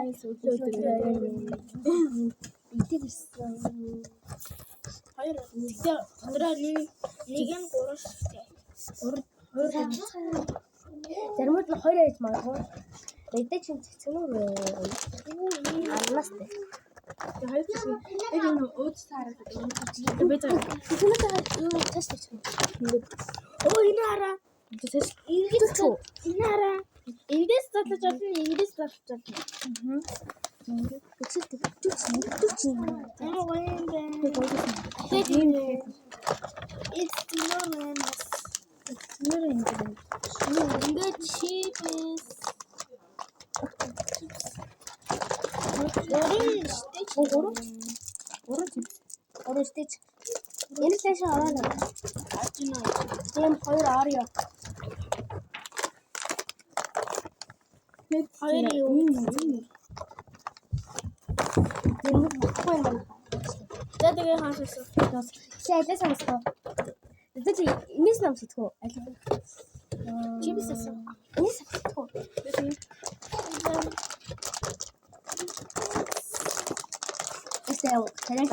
Айлс өглөө Идэл ирсэн. Хоёр. Тэгээ өдрөө нэг нь 3 шигтэй. Зармууд нь 2 ээж магадгүй. Мэдээ чинь цэцэн үү? Аннастай. Тэгээ хоёр чинь яг энэ өөд саараад байгаа. Би тэр юу тест хийх. оо энэ хараа. Тэс ингэж энэ хараа. Эндээс задлаж болно, эндээс задлаж болно. Өчигдөр Аа гоё юм байна. It's enormous. Ингээд cheese. Орон стейч. Энэ лаш аваад. Ачна. Тэм 2 Орeo. Нэг хоёр юу? Тэрмэд баггүй юм. Тэгээ хаашаасан. Шайдаа сонсгоо. Тэд энэс нам сэтгүү. Чипсээс. Энэс сэтгүү. Эсэв тарай.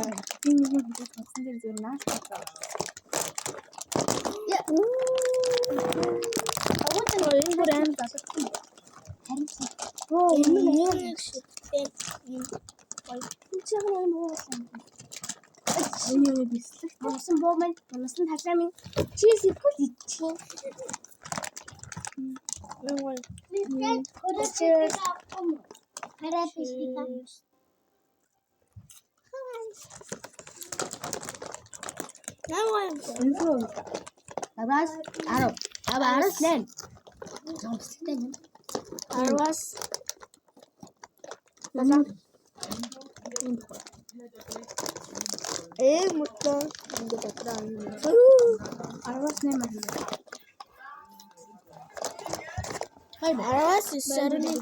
Энэ юм хийж бодсон дээр зүгээр нааш байна. Я. Агуулсан гоо энэ бүр аим засах. Харин чи. Энэ шигтэй. Чи яг юм уу? Энэ юу бислэх? Амсан боомэн, амсан талаамын чиз ипул ичи. Нуул. Хараа пистика. Нуул. Инфо. Абас, Абас нэн. Замстай нэн. Арвас. Насаа. Мутла. Ингээд батраа юм. Арвас нэн. Арвас сарны.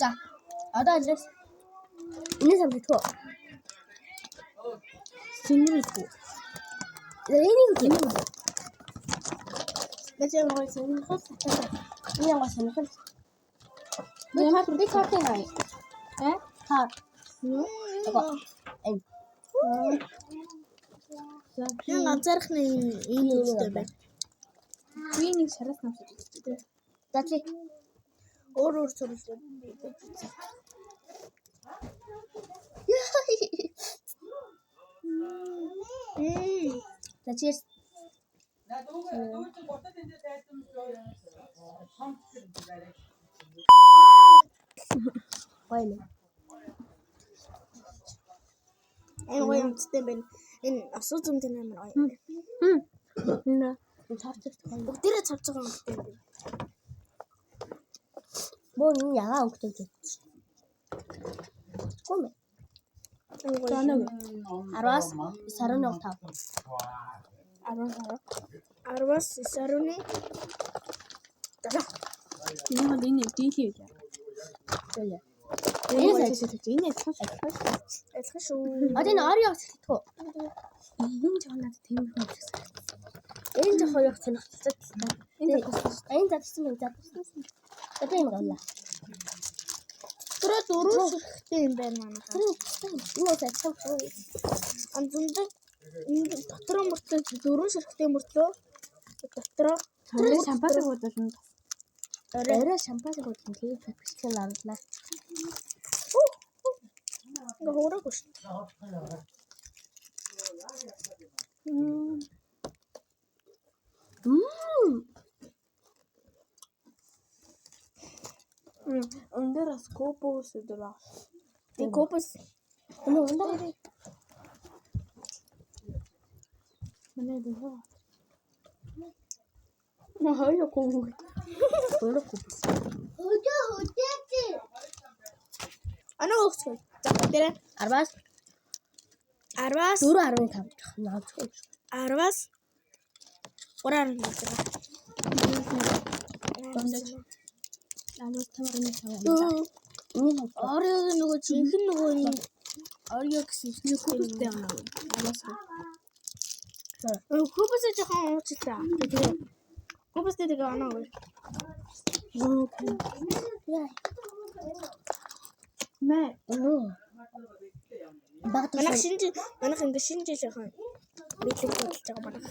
За. Одоо аль. Энэ самбитгоо. Синэрэггүй. Энийг үү? Бачаа гоё синэрхс. Энэ ямар сонирхол. Би картын ай. Та. Яг ганцаархны энэ үстэй байна. Би нэг шараас намсаж үзтээ. За чи Өөр сурлаа. за cheers. Гоё. Энэ гоё юмцтай байна. Энэ асуу зүүн амар гоё. Энэ цавцдаг. Бүгдээрээ цавцгаа юмцтай байна. Боо энэ ягаа өгдөг. Комэ. Арвас сарны утав. Арвас сарны. Энэ дийлээ үү? Яа. Энэ адилхан шүү. Одоо энэ Орeo сэтгүү. Энэ жоо надад тийм юм байна. Энэ жоо хоёр сонирхолтой. Энэ задсан юм задсан. Одоо юм гавла. Түрүү дөрөв шигтэй юм байна манайхаа. Юу задсан шүү. Анзундаг энэ дотор мөртлөө дөрөв ширхтэй мөртлөө дотроо шампанс уудуулна. Орой шампанс уудуулна. Тэгээд бичлэн авлаа. Гохороо шүү. Өндөр скопус өдрөө. Тэг копус. Энэ өндөр. Манай дөө. Нахаяа коо. Өөр копус. Ана өгсөй. За дээр Арвас 4.5 наач. Арвас 3.5. Арвас 5.5. Энэ Ореог нөгөө жинхэнэ нөгөө энэ Орeo гэсэн чинь копустэй байна. Арвас. Копустэй жоохон уучлаа. Тэгээ. Копустэй тэгээ оноо. яа. мэ. Баг Манайх ингэ шинэ жилийнхэн бичлэг бодож байгаа манай.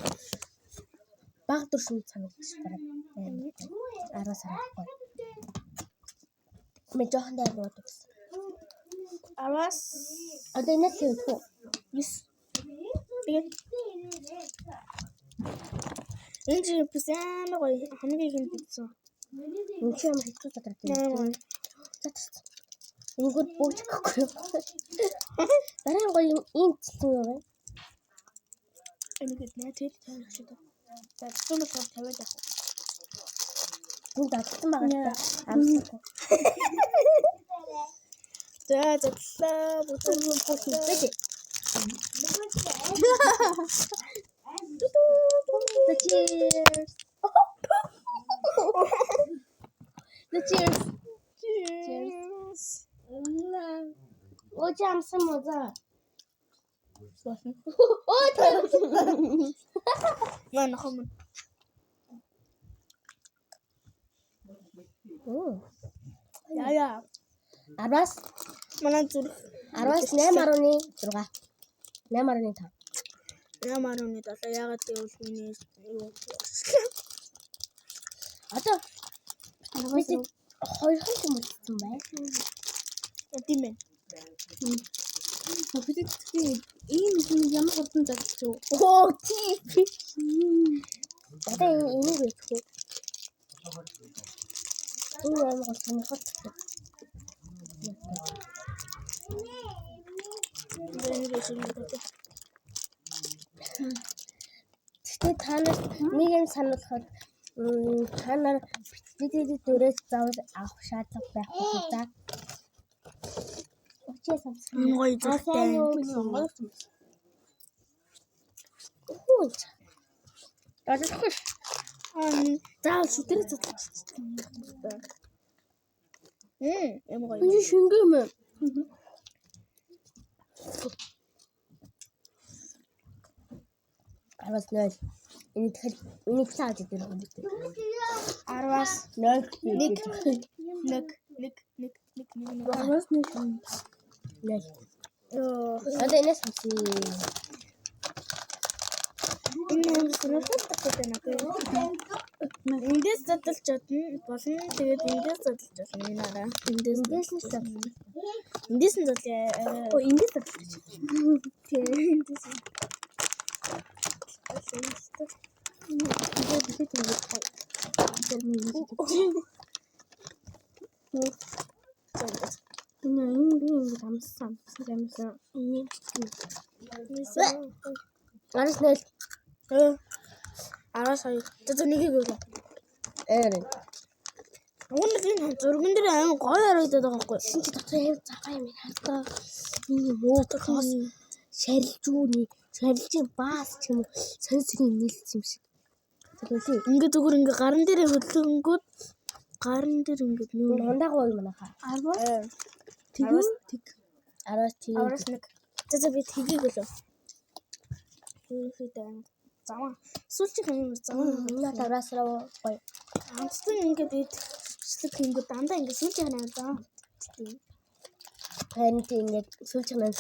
баг дуршин санагдаж байна. 10 сарахгүй. Мэ жоохон дээр бод гэсэн. 10-аас Одоо энэс л юу? 9. Тэгээд энэ жив пизан гоё хамгийн ихэнд бичсэн. Энд чи ямар хэцүү задраад байна. Энгүүд бууж гэхгүй юу? Дараа гоё юм энэ цэцэн юу вэ? Энийг нэ тэр тавих шиг даа. За цэцэн бол тавиад явах. Энд датсан байгаа даа. За задлаа бүтэн Бэжи. The cheers. The cheers. Cheers. О чамсан моза. О Яна хам. Яа. Араас Манай зүрх 10-аас 8.6. 8.5. Ямарны талаа ягаад гэвэл миний юу Одоо бид 2 хон хүмүүстэн байна. тийм ээ. Бид ийм юм ямар хурдан задчих вэ? Оо тийм. Одоо энийг хэлэхгүй. Энэ юм гол сонирхол. Тэгтээ та нар нэг юм сануулхад та нар бидний дөрөөс заавал авах шаардлага байхгүй да. Очиж самсах. Гоё зүгтэй. Хөөж. Ажиглах. Заавал шүтэр задлах. Юм гоё. Энэ шингэн юм. Араас 0. Энийг цааж идэх юм дий. 10-аас 0. 1. Араас 1. 0. Одоо энэс хамси. Энэ юм сонирхолтой байна гэх. Эндээс задлж чадна болно. Тэгээд эндээс задлж болно. Энэ араа. Эндээс нь задлаа. Эндээс нь задлаа. Оо эндээс задлаж. Тийм эндээс. Энэ амсан. Араас 0. Араас 2. За нэгийг өгөө. Ээрэн. Уг нь зурган дээр аян гоё харагдаад байгаа байхгүй. Шинэ чи дотор юм цагаан юм хардаа. Энэ муутахаас шарилжийн баас ч юм уу сонсрын нийлсэн юм шиг. Тэгвэл Ингээд зүгээр ингээ гаран дээр хөдлөнгүүд гарын дээр ингээд нүү ундаагүй юм нахаа. 10. Тэгвэл араас тийм. Араас 1. За би тгийг өлөө. Хүүхэд аа. Заваа. Сүүлчийнх юм заваа. Наад араасраа гоё. Амтсан ингээд идэвчлэг хийнгүүд дандаа ингээд сүүлчийнх нь аа. Харин тийм ингээд сүүлчийн маань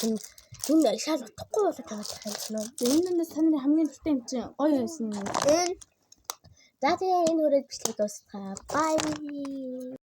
энэ шал утахгүй болоод байгаа юм. Энэ сандрын хамгийн дуртай юм чинь гоё байсан юм. За тэгээ энэ хүрээд бичлэг дуусгаа. Bye.